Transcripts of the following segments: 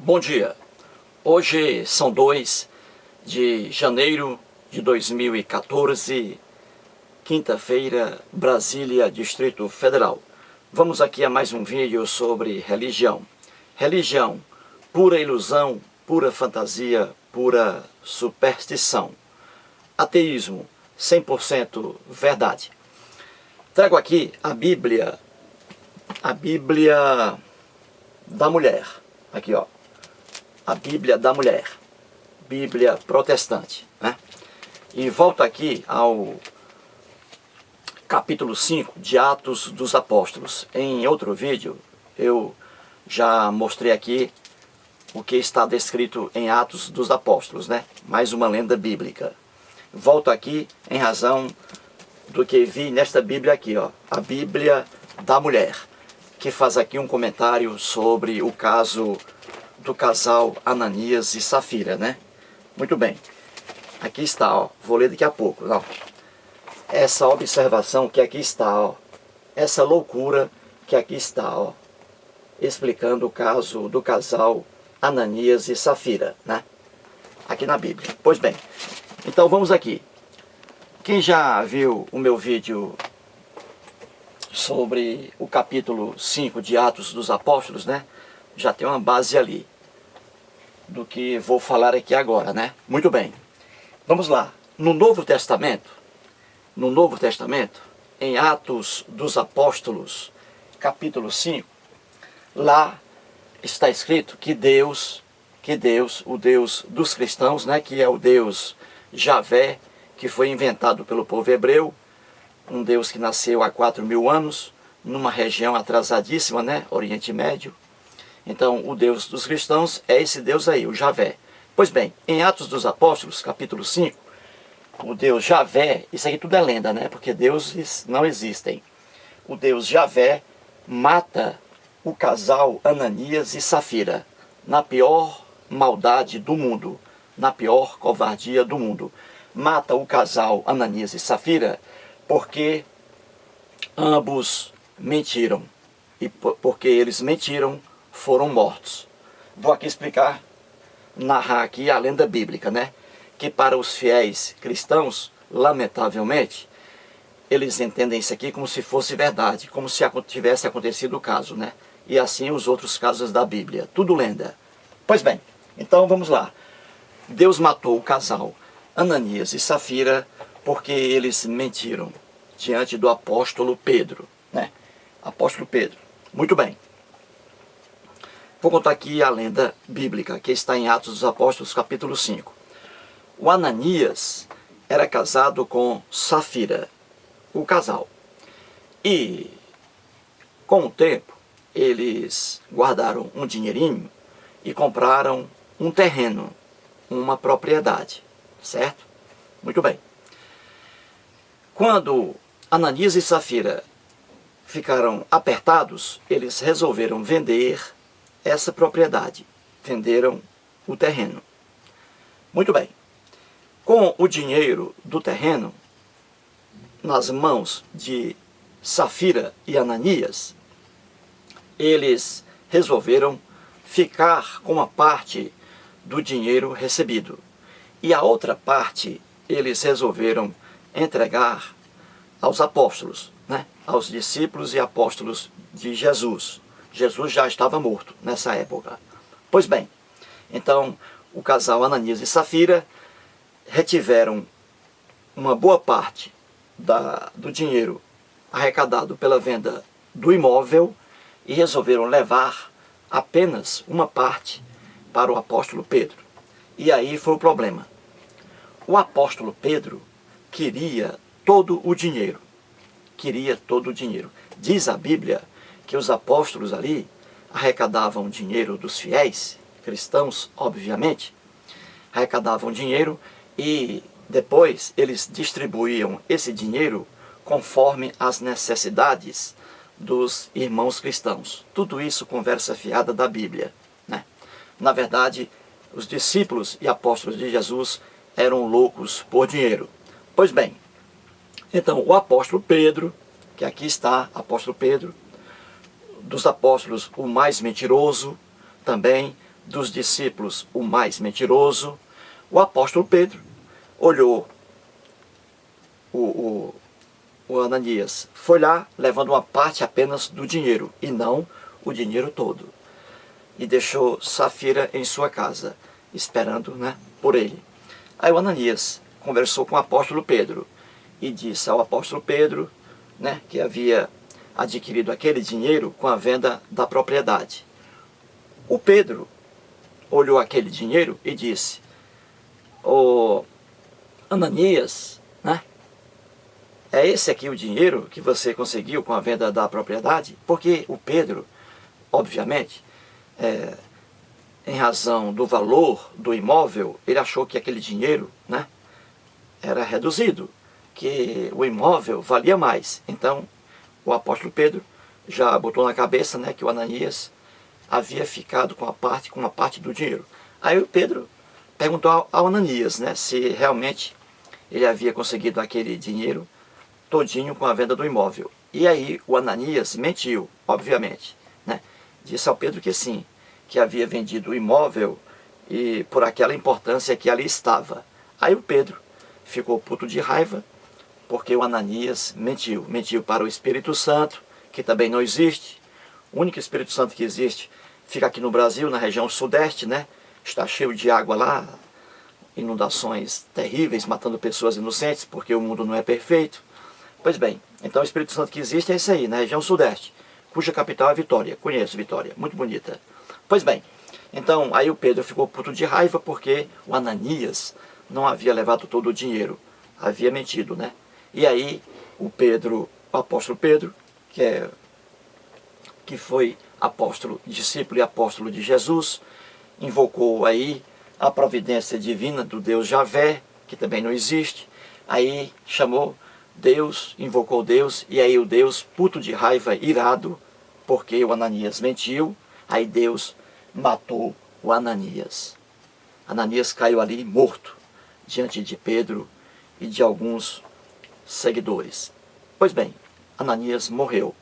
Bom dia, hoje são 2 de janeiro de 2014, quinta-feira, Brasília, Distrito Federal. Vamos aqui a mais um vídeo sobre religião. Religião, pura ilusão, pura fantasia, pura superstição. Ateísmo, 100% verdade. Trago aqui a Bíblia da mulher, aqui ó. A Bíblia da mulher, Bíblia protestante, né? E volto aqui ao capítulo 5 de Atos dos Apóstolos. Em outro vídeo eu já mostrei aqui o que está descrito em Atos dos Apóstolos, né? Mais uma lenda bíblica. Volto aqui em razão do que vi nesta Bíblia aqui, ó, a Bíblia da mulher, que faz aqui um comentário sobre o caso do casal Ananias e Safira, né? Muito bem. Aqui está, ó. Vou ler daqui a pouco, não. Essa observação que aqui está, ó. Essa loucura que aqui está, ó. Explicando o caso do casal Ananias e Safira, né? Aqui na Bíblia. Pois bem. Então vamos aqui. Quem já viu o meu vídeo sobre o capítulo 5 de Atos dos Apóstolos, né? Já tem uma base ali do que vou falar aqui agora, né? Muito bem. Vamos lá. No Novo Testamento, em Atos dos Apóstolos, capítulo 5, lá está escrito que Deus, o Deus dos cristãos, né? Que é o Deus Javé, que foi inventado pelo povo hebreu, um Deus que nasceu há 4.000 anos, numa região atrasadíssima, né? Oriente Médio. Então, o Deus dos cristãos é esse Deus aí, o Javé. Pois bem, em Atos dos Apóstolos, capítulo 5, o Deus Javé, isso aqui tudo é lenda, né? Porque deuses não existem. O Deus Javé mata o casal Ananias e Safira, na pior maldade do mundo, na pior covardia do mundo. Mata o casal Ananias e Safira porque ambos mentiram. E porque eles mentiram, foram mortos. Vou aqui explicar, narrar aqui a lenda bíblica, né? Que para os fiéis cristãos, lamentavelmente, eles entendem isso aqui como se fosse verdade, como se tivesse acontecido o caso, né? E assim os outros casos da Bíblia, tudo lenda. Pois bem, então vamos lá. Deus matou o casal Ananias e Safira porque eles mentiram diante do apóstolo Pedro, né? Apóstolo Pedro. Muito bem. Vou contar aqui a lenda bíblica, que está em Atos dos Apóstolos, capítulo 5. O Ananias era casado com Safira, o casal. E, com o tempo, eles guardaram um dinheirinho e compraram um terreno, uma propriedade, certo? Muito bem. Quando Ananias e Safira ficaram apertados, eles resolveram vender essa propriedade. Venderam o terreno. Muito bem. Com o dinheiro do terreno nas mãos de Safira e Ananias, eles resolveram ficar com uma parte do dinheiro recebido. E a outra parte eles resolveram entregar aos apóstolos, né? Aos discípulos e apóstolos de Jesus. Jesus já estava morto nessa época. Pois bem, então o casal Ananias e Safira retiveram uma boa parte do dinheiro arrecadado pela venda do imóvel e resolveram levar apenas uma parte para o apóstolo Pedro. E aí foi o problema. O apóstolo Pedro queria todo o dinheiro. Queria todo o dinheiro. Diz a Bíblia que os apóstolos ali arrecadavam dinheiro dos fiéis, cristãos, obviamente, arrecadavam dinheiro e depois eles distribuíam esse dinheiro conforme as necessidades dos irmãos cristãos. Tudo isso conversa fiada da Bíblia, né? Na verdade, os discípulos e apóstolos de Jesus eram loucos por dinheiro. Pois bem, então o apóstolo Pedro, que aqui está, apóstolo Pedro, dos apóstolos o mais mentiroso, também dos discípulos o mais mentiroso, o apóstolo Pedro olhou o Ananias, foi lá levando uma parte apenas do dinheiro e não o dinheiro todo, e deixou Safira em sua casa, esperando, né, por ele. Aí o Ananias conversou com o apóstolo Pedro e disse ao apóstolo Pedro, né, que havia adquirido aquele dinheiro com a venda da propriedade. O Pedro olhou aquele dinheiro e disse: "Ô Ananias, né, é esse aqui o dinheiro que você conseguiu com a venda da propriedade?" Porque o Pedro, obviamente, em razão do valor do imóvel, ele achou que aquele dinheiro, né, era reduzido, que o imóvel valia mais. Então, o apóstolo Pedro já botou na cabeça, né, que o Ananias havia ficado com uma parte do dinheiro. Aí o Pedro perguntou ao Ananias, né, se realmente ele havia conseguido aquele dinheiro todinho com a venda do imóvel. E aí o Ananias mentiu, obviamente, né? Disse ao Pedro que sim, que havia vendido o imóvel e por aquela importância que ali estava. Aí o Pedro ficou puto de raiva, porque o Ananias mentiu. Mentiu para o Espírito Santo, que também não existe. O único Espírito Santo que existe fica aqui no Brasil, na região sudeste, né? Está cheio de água lá, inundações terríveis, matando pessoas inocentes, porque o mundo não é perfeito. Pois bem, então o Espírito Santo que existe é esse aí, na região sudeste, cuja capital é Vitória. Conheço Vitória, muito bonita. Pois bem, então aí o Pedro ficou puto de raiva porque o Ananias não havia levado todo o dinheiro, havia mentido, né? E aí o apóstolo Pedro, que foi apóstolo, discípulo e apóstolo de Jesus, invocou aí a providência divina do Deus Javé, que também não existe. Aí chamou Deus, invocou Deus, e aí o Deus, puto de raiva, irado, porque o Ananias mentiu, aí Deus matou o Ananias. Ananias caiu ali morto, diante de Pedro e de alguns seguidores. Pois bem, Ananias morreu,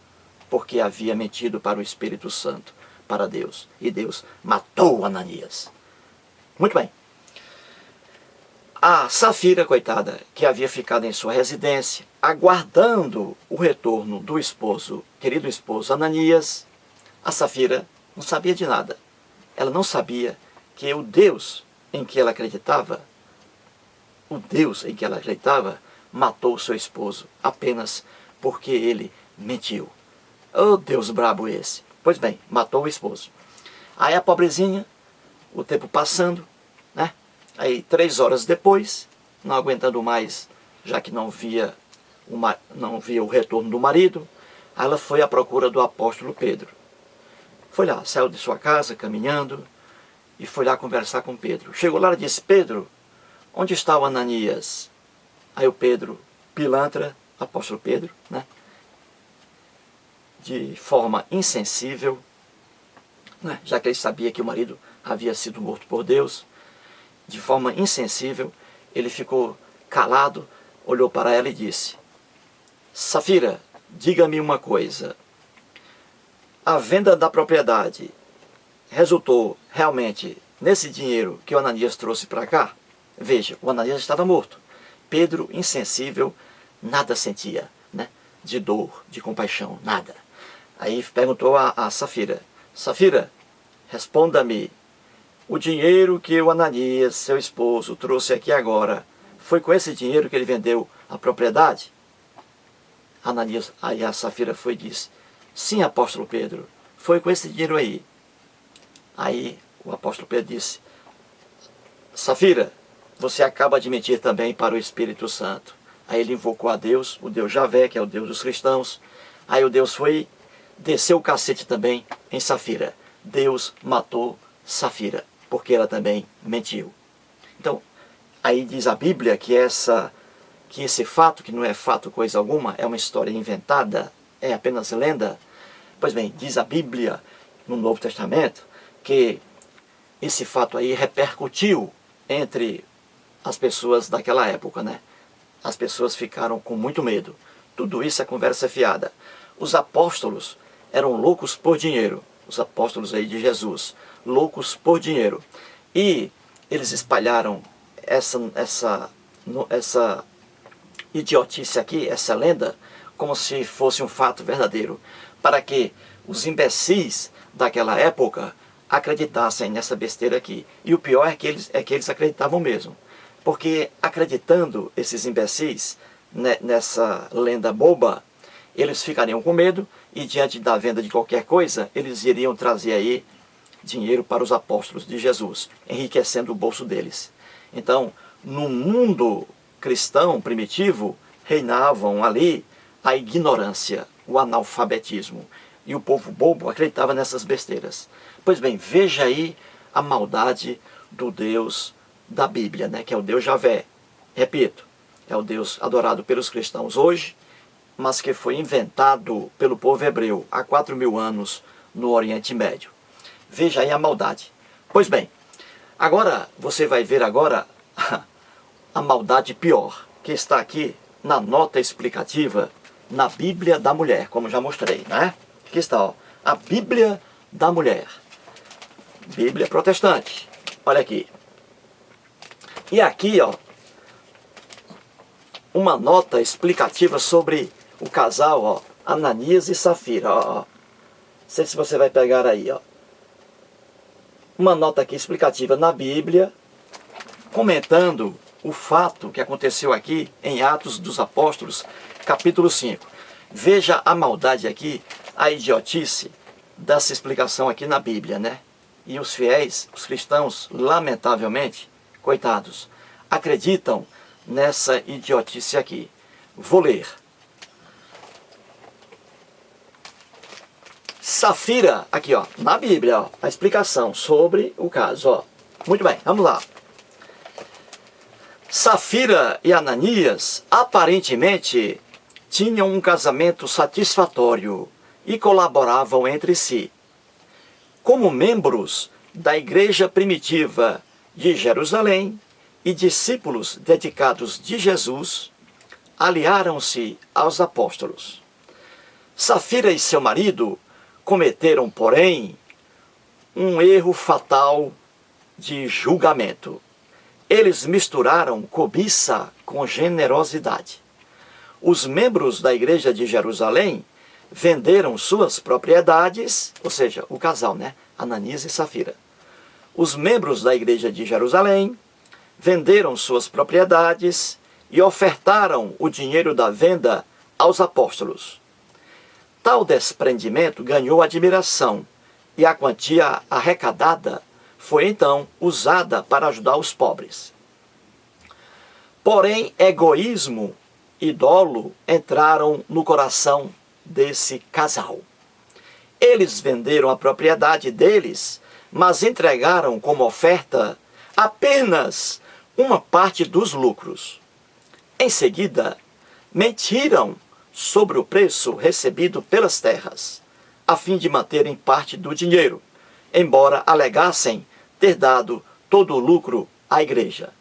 porque havia mentido para o Espírito Santo, para Deus, e Deus matou Ananias. Muito bem. A Safira, coitada, que havia ficado em sua residência, aguardando o retorno do esposo, querido esposo Ananias, a Safira não sabia de nada. Ela não sabia que o Deus em que ela acreditava, matou seu esposo apenas porque ele mentiu. Oh, Deus brabo esse! Pois bem, matou o esposo. Aí a pobrezinha, o tempo passando, né? Aí 3 horas depois, não aguentando mais, já que não via o retorno do marido, ela foi à procura do apóstolo Pedro. Foi lá, saiu de sua casa, caminhando, e foi lá conversar com Pedro. Chegou lá e disse: "Pedro, onde está o Ananias?" Aí o Pedro, pilantra, apóstolo Pedro, né? De forma insensível, né? Já que ele sabia que o marido havia sido morto por Deus, de forma insensível, ele ficou calado, olhou para ela e disse: "Safira, diga-me uma coisa. A venda da propriedade resultou realmente nesse dinheiro que o Ananias trouxe para cá?" Veja, o Ananias estava morto. Pedro, insensível, nada sentia, né? De dor, de compaixão, nada. Aí perguntou a Safira: "Safira, responda-me. O dinheiro que o Ananias, seu esposo, trouxe aqui agora, foi com esse dinheiro que ele vendeu a propriedade?" Ananias, aí a Safira foi e disse: "Sim, apóstolo Pedro, foi com esse dinheiro aí." Aí o apóstolo Pedro disse: "Safira, você acaba de mentir também para o Espírito Santo." Aí ele invocou a Deus, o Deus Javé, que é o Deus dos cristãos. Aí o Deus foi, desceu o cacete também em Safira. Deus matou Safira, porque ela também mentiu. Então, aí diz a Bíblia que esse fato, que não é fato coisa alguma, é uma história inventada, é apenas lenda. Pois bem, diz a Bíblia no Novo Testamento que esse fato aí repercutiu entre as pessoas daquela época, né? As pessoas ficaram com muito medo. Tudo isso é conversa fiada. Os apóstolos eram loucos por dinheiro. os apóstolos aí de Jesus, loucos por dinheiro. E eles espalharam essa idiotice aqui, essa lenda, como se fosse um fato verdadeiro, para que os imbecis daquela época acreditassem nessa besteira aqui. E o pior é que eles acreditavam mesmo. Porque acreditando esses imbecis nessa lenda boba, eles ficariam com medo e diante da venda de qualquer coisa, eles iriam trazer aí dinheiro para os apóstolos de Jesus, enriquecendo o bolso deles. Então, no mundo cristão primitivo, reinavam ali a ignorância, o analfabetismo. E o povo bobo acreditava nessas besteiras. Pois bem, veja aí a maldade do Deus da Bíblia, né? Que é o Deus Javé. Repito, é o Deus adorado pelos cristãos hoje, mas que foi inventado pelo povo hebreu há 4.000 anos no Oriente Médio. Veja aí a maldade. Pois bem, agora você vai ver agora a maldade pior, que está aqui na nota explicativa na Bíblia da Mulher, como já mostrei, né? Aqui está, ó, a Bíblia da Mulher. Bíblia protestante. Olha aqui. E aqui, ó, uma nota explicativa sobre o casal, ó, Ananias e Safira, ó. Não sei se você vai pegar aí, ó. Uma nota aqui explicativa na Bíblia, comentando o fato que aconteceu aqui em Atos dos Apóstolos, capítulo 5. Veja a maldade aqui, a idiotice dessa explicação aqui na Bíblia, né? E os fiéis, os cristãos, lamentavelmente, coitados, acreditam nessa idiotice aqui. Vou ler. Safira, aqui ó, na Bíblia, ó, a explicação sobre o caso, ó. Muito bem, vamos lá. Safira e Ananias aparentemente tinham um casamento satisfatório e colaboravam entre si. Como membros da igreja primitiva de Jerusalém e discípulos dedicados de Jesus, aliaram-se aos apóstolos. Safira e seu marido cometeram, porém, um erro fatal de julgamento. Eles misturaram cobiça com generosidade. Os membros da igreja de Jerusalém venderam suas propriedades, ou seja, o casal, né? Ananias e Safira. Os membros da igreja de Jerusalém venderam suas propriedades e ofertaram o dinheiro da venda aos apóstolos. Tal desprendimento ganhou admiração e a quantia arrecadada foi então usada para ajudar os pobres. Porém, egoísmo e dolo entraram no coração desse casal. Eles venderam a propriedade deles, mas entregaram como oferta apenas uma parte dos lucros. Em seguida, mentiram sobre o preço recebido pelas terras, a fim de manterem parte do dinheiro, embora alegassem ter dado todo o lucro à igreja.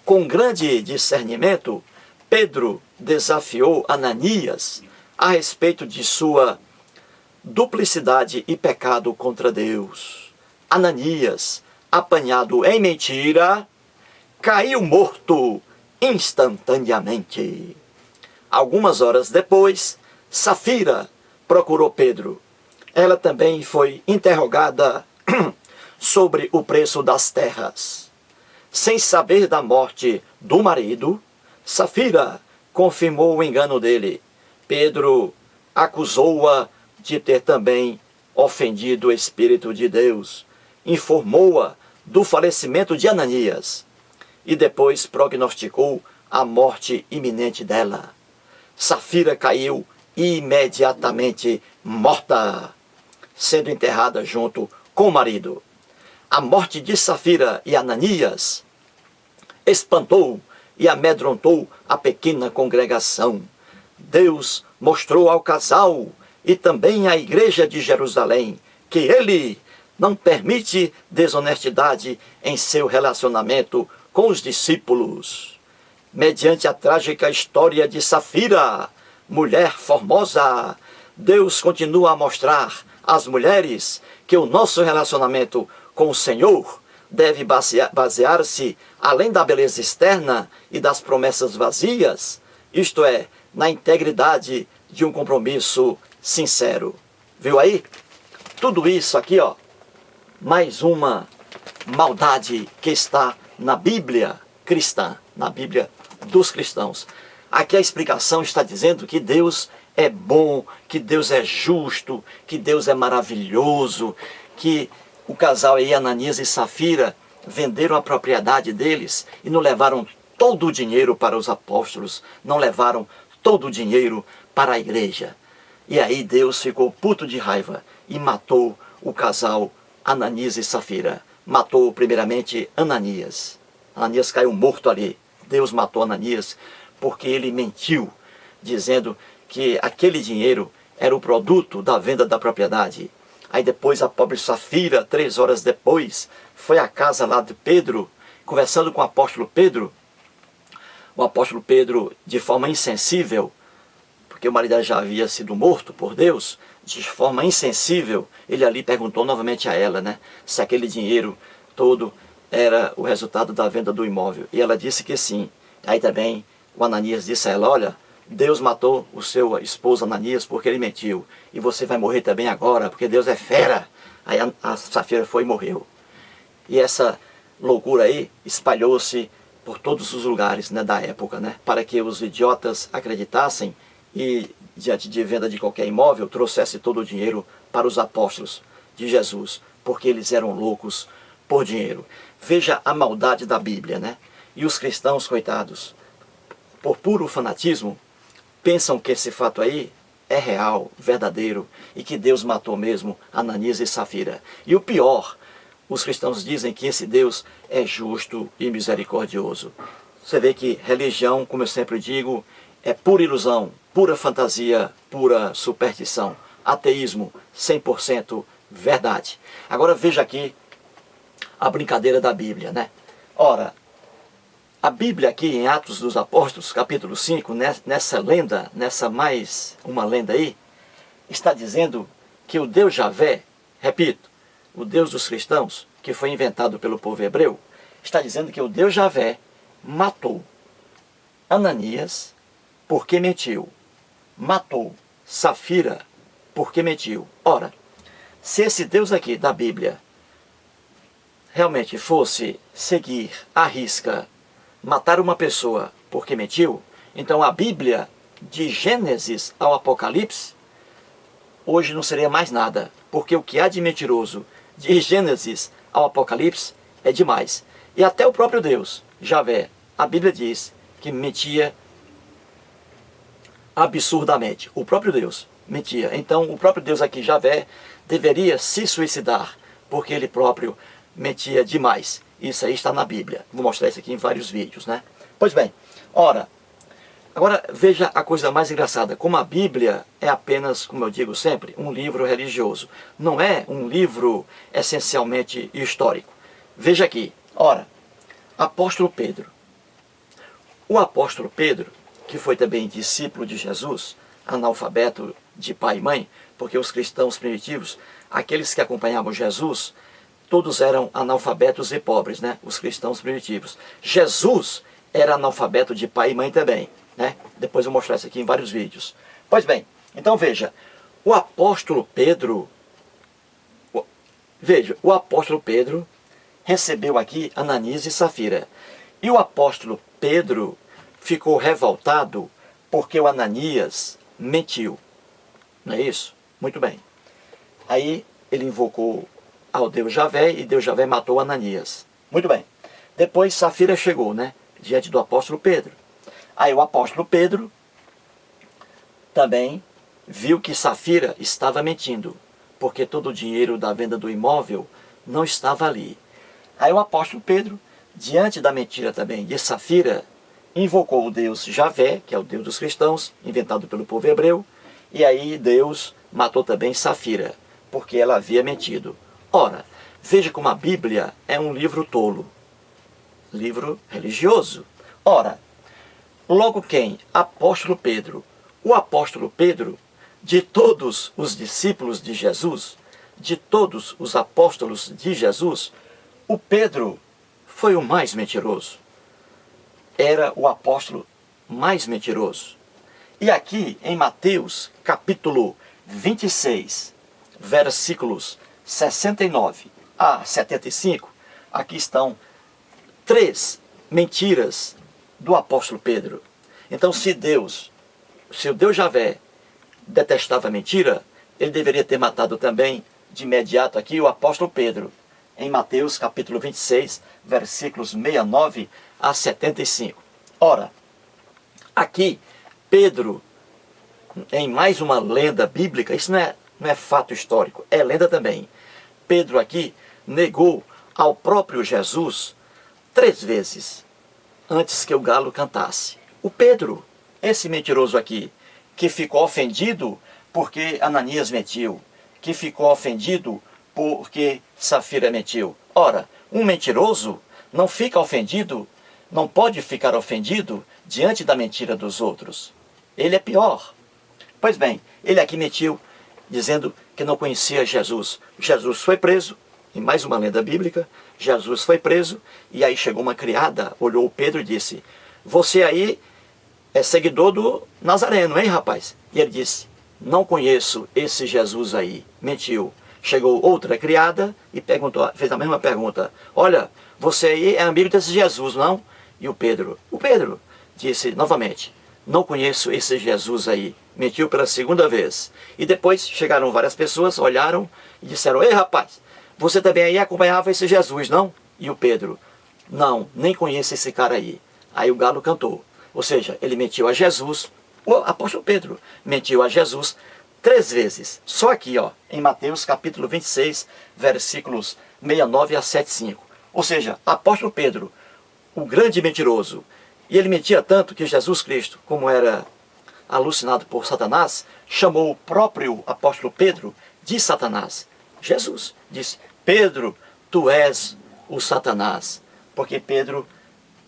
Com grande discernimento, Pedro desafiou Ananias a respeito de sua duplicidade e pecado contra Deus. Ananias, apanhado em mentira, caiu morto instantaneamente. Algumas horas depois, Safira procurou Pedro. Ela também foi interrogada sobre o preço das terras. Sem saber da morte do marido, Safira confirmou o engano dele. Pedro acusou-a de ter também ofendido o Espírito de Deus. Informou-a do falecimento de Ananias e depois prognosticou a morte iminente dela. Safira caiu imediatamente morta, sendo enterrada junto com o marido. A morte de Safira e Ananias espantou e amedrontou a pequena congregação. Deus mostrou ao casal e também à igreja de Jerusalém que ele não permite desonestidade em seu relacionamento com os discípulos. Mediante a trágica história de Safira, mulher formosa, Deus continua a mostrar as mulheres que o nosso relacionamento com o Senhor deve basear-se, além da beleza externa e das promessas vazias, isto é, na integridade de um compromisso sincero. Viu aí? Tudo isso aqui, ó, mais uma maldade que está na Bíblia cristã, na Bíblia dos cristãos. Aqui a explicação está dizendo que Deus é bom, que Deus é justo, que Deus é maravilhoso, que o casal aí, Ananias e Safira, venderam a propriedade deles e não levaram todo o dinheiro para os apóstolos, não levaram todo o dinheiro para a igreja. E aí Deus ficou puto de raiva e matou o casal Ananias e Safira. Matou primeiramente Ananias. Ananias caiu morto ali. Deus matou Ananias porque ele mentiu, dizendo que aquele dinheiro era o produto da venda da propriedade. Aí depois a pobre Safira, 3 horas depois, foi à casa lá de Pedro, conversando com o apóstolo Pedro. O apóstolo Pedro, de forma insensível, porque o marido dela já havia sido morto por Deus, de forma insensível, ele ali perguntou novamente a ela, né, se aquele dinheiro todo era o resultado da venda do imóvel. E ela disse que sim. Aí também o Ananias disse a ela, olha, Deus matou o seu esposo Ananias porque ele mentiu. E você vai morrer também agora, porque Deus é fera. Aí a Safira foi e morreu. E essa loucura aí espalhou-se por todos os lugares, né, da época, né, para que os idiotas acreditassem e, diante de venda de qualquer imóvel, trouxesse todo o dinheiro para os apóstolos de Jesus, porque eles eram loucos por dinheiro. Veja a maldade da Bíblia, né? E os cristãos, coitados, por puro fanatismo, pensam que esse fato aí é real, verdadeiro, e que Deus matou mesmo Ananias e Safira. E o pior, os cristãos dizem que esse Deus é justo e misericordioso. Você vê que religião, como eu sempre digo, é pura ilusão, pura fantasia, pura superstição. Ateísmo, 100% verdade. Agora veja aqui a brincadeira da Bíblia, né? Ora, a Bíblia aqui em Atos dos Apóstolos, capítulo 5, nessa lenda, nessa mais uma lenda aí, está dizendo que o Deus Javé, repito, o Deus dos cristãos, que foi inventado pelo povo hebreu, está dizendo que o Deus Javé matou Ananias porque mentiu, matou Safira porque mentiu. Ora, se esse Deus aqui da Bíblia realmente fosse seguir à risca, matar uma pessoa porque mentiu, então a Bíblia, de Gênesis ao Apocalipse, hoje não seria mais nada, porque o que há de mentiroso de Gênesis ao Apocalipse é demais. E até o próprio Deus, Javé, a Bíblia diz que mentia absurdamente. O próprio Deus mentia. Então o próprio Deus aqui, Javé, deveria se suicidar, porque ele próprio mentia demais. Isso aí está na Bíblia. Vou mostrar isso aqui em vários vídeos, né? Pois bem, ora, agora veja a coisa mais engraçada. Como a Bíblia é apenas, como eu digo sempre, um livro religioso. Não é um livro essencialmente histórico. Veja aqui, ora, apóstolo Pedro. O apóstolo Pedro, que foi também discípulo de Jesus, analfabeto de pai e mãe, porque os cristãos primitivos, aqueles que acompanhavam Jesus, todos eram analfabetos e pobres, né? Os cristãos primitivos. Jesus era analfabeto de pai e mãe também, né? Depois eu vou mostrar isso aqui em vários vídeos. Pois bem, então veja, o apóstolo Pedro, o apóstolo Pedro recebeu aqui Ananias e Safira. E o apóstolo Pedro ficou revoltado porque o Ananias mentiu. Não é isso? Muito bem. Aí ele invocou ao Deus Javé e Deus Javé matou Ananias. Muito bem. Depois Safira chegou, né? Diante do apóstolo Pedro. Aí o apóstolo Pedro também viu que Safira estava mentindo, porque todo o dinheiro da venda do imóvel não estava ali. Aí o apóstolo Pedro, diante da mentira também de Safira, invocou o Deus Javé, que é o Deus dos cristãos, inventado pelo povo hebreu, e aí Deus matou também Safira, porque ela havia mentido. Ora, veja como a Bíblia é um livro tolo, livro religioso. Ora, logo quem? Apóstolo Pedro. O apóstolo Pedro, de todos os discípulos de Jesus, de todos os apóstolos de Jesus, o Pedro foi o mais mentiroso. Era o apóstolo mais mentiroso. E aqui em Mateus capítulo 26, versículos 69 a 75, aqui estão 3 mentiras do apóstolo Pedro. Então, se o Deus Javé detestava a mentira, ele deveria ter matado também de imediato aqui o apóstolo Pedro, em Mateus capítulo 26, versículos 69 a 75. Ora, aqui Pedro, em mais uma lenda bíblica, isso não é fato histórico, é lenda também. Pedro aqui negou ao próprio Jesus 3 vezes antes que o galo cantasse. O Pedro, esse mentiroso aqui, que ficou ofendido porque Ananias mentiu, que ficou ofendido porque Safira mentiu. Ora, um mentiroso não fica ofendido, não pode ficar ofendido diante da mentira dos outros. Ele é pior. Pois bem, ele aqui mentiu, dizendo que não conhecia Jesus. Jesus foi preso, em mais uma lenda bíblica, Jesus foi preso, e aí chegou uma criada, olhou o Pedro e disse: você aí é seguidor do Nazareno, hein, rapaz? E ele disse: não conheço esse Jesus aí. Mentiu. Chegou outra criada e perguntou, fez a mesma pergunta: olha, você aí é amigo desse Jesus, não? E o Pedro disse novamente: não conheço esse Jesus aí. Mentiu pela segunda vez. E depois chegaram várias pessoas, olharam e disseram: ei, rapaz, você também aí acompanhava esse Jesus, não? E o Pedro: não, nem conheço esse cara aí. Aí o galo cantou. Ou seja, ele mentiu a Jesus. O apóstolo Pedro mentiu a Jesus 3 vezes. Só aqui, ó, em Mateus capítulo 26, versículos 69 a 75. Ou seja, apóstolo Pedro, o grande mentiroso. E ele mentia tanto que Jesus Cristo, como era alucinado por Satanás, chamou o próprio apóstolo Pedro de Satanás. Jesus disse: Pedro, tu és o Satanás. Porque Pedro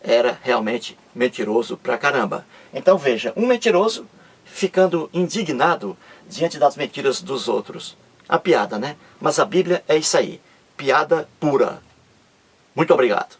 era realmente mentiroso pra caramba. Então veja, um mentiroso ficando indignado diante das mentiras dos outros. A piada, né? Mas a Bíblia é isso aí. Piada pura. Muito obrigado.